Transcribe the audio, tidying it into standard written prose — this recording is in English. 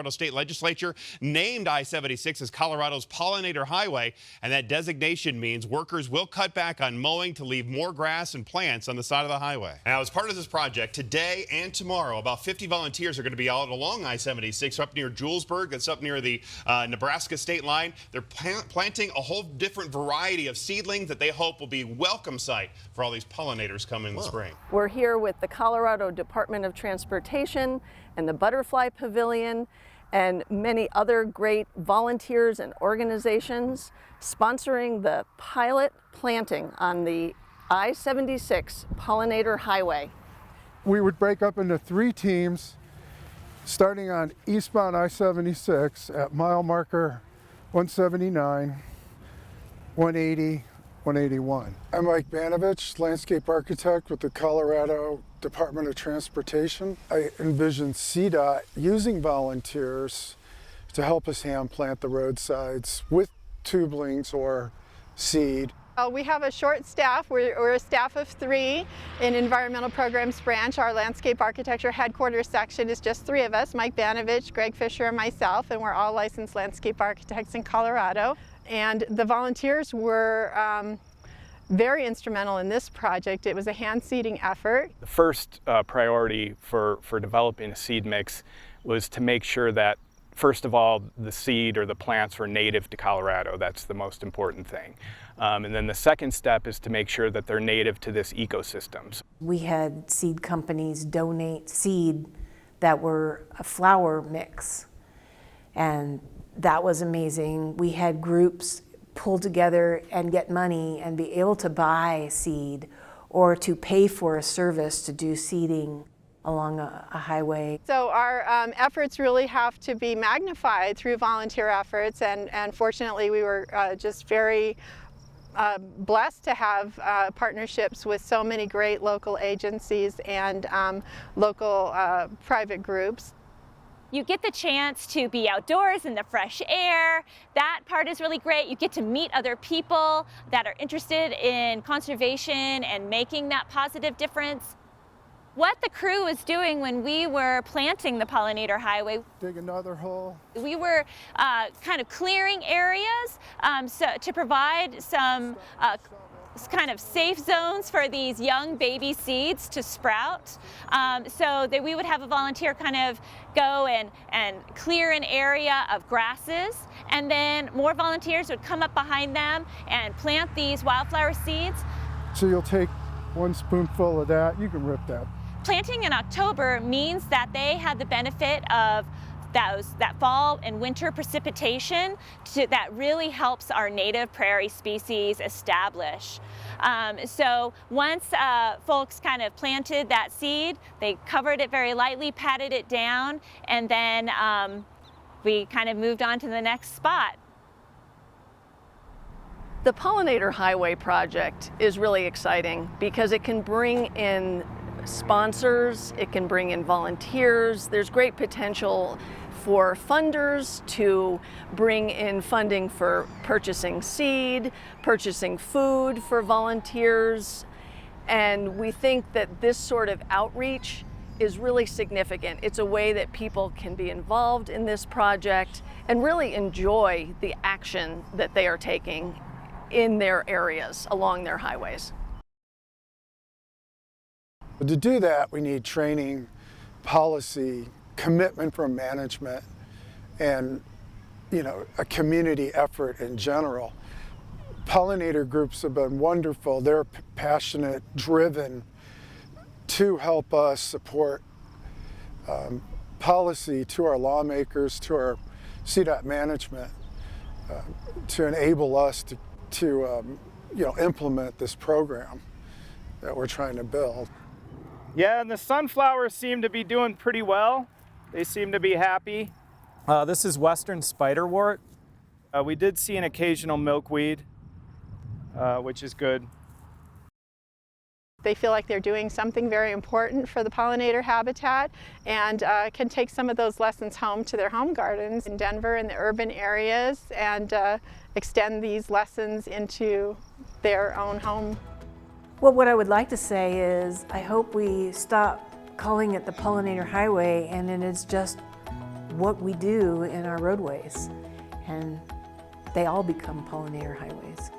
Colorado State Legislature named I-76 as Colorado's Pollinator Highway, and that designation means workers will cut back on mowing to leave more grass and plants on the side of the highway. Now, as part of this project, today and tomorrow, about 50 volunteers are going to be out along I-76 up near Julesburg. That's up near the Nebraska state line. They're planting a whole different variety of seedlings that they hope will be a welcome sight for all these pollinators coming in the spring. We're here with the Colorado Department of Transportation and the Butterfly Pavilion and many other great volunteers and organizations sponsoring the pilot planting on the I-76 Pollinator Highway. We would break up into 3 teams starting on eastbound I-76 at mile marker 179, 180, 181. I'm Mike Banovich, landscape architect with the Colorado Department of Transportation. I envision CDOT using volunteers to help us hand plant the roadsides with tubulings or seed. We have a short staff. We're a staff of 3 in Environmental Programs Branch. Our landscape architecture headquarters section is just 3 of us, Mike Banovich, Greg Fisher, and myself, and we're all licensed landscape architects in Colorado. And the volunteers were very instrumental in this project. It was a hand seeding effort. The first priority for developing a seed mix was to make sure that, first of all, the seed or the plants were native to Colorado. That's the most important thing. And then the second step is to make sure that they're native to this ecosystem. We had seed companies donate seed that were a flower mix, and that was amazing. We had groups pull together and get money and be able to buy seed or to pay for a service to do seeding along a highway. So our efforts really have to be magnified through volunteer efforts, and fortunately we were just very blessed to have partnerships with so many great local agencies and local private groups. You get the chance to be outdoors in the fresh air. That part is really great. You get to meet other people that are interested in conservation and making that positive difference. What the crew was doing when we were planting the Pollinator Highway, Dig another hole. we were kind of clearing areas to provide some kind of safe zones for these young baby seeds to sprout, so that we would have a volunteer kind of go and clear an area of grasses, and then more volunteers would come up behind them and plant these wildflower seeds. So you'll take 1 spoonful of that, you can rip that. Planting in October means that they had the benefit of that fall and winter precipitation that really helps our native prairie species establish. So once folks kind of planted that seed, they covered it very lightly, patted it down, and then we kind of moved on to the next spot. The Pollinator Highway project is really exciting because it can bring in sponsors, it can bring in volunteers. There's great potential for funders to bring in funding for purchasing seed, purchasing food for volunteers. And we think that this sort of outreach is really significant. It's a way that people can be involved in this project and really enjoy the action that they are taking in their areas along their highways. But to do that, we need training, policy, commitment from management, and a community effort in general. Pollinator groups have been wonderful. They're passionate, driven to help us support policy to our lawmakers, to our CDOT management, to enable us to implement this program that we're trying to build. Yeah, and the sunflowers seem to be doing pretty well. They seem to be happy. This is western spiderwort. We did see an occasional milkweed, which is good. They feel like they're doing something very important for the pollinator habitat and can take some of those lessons home to their home gardens in Denver and the urban areas and extend these lessons into their own home. Well, what I would like to say is I hope we stop calling it the Pollinator Highway and then it's just what we do in our roadways, and they all become pollinator highways.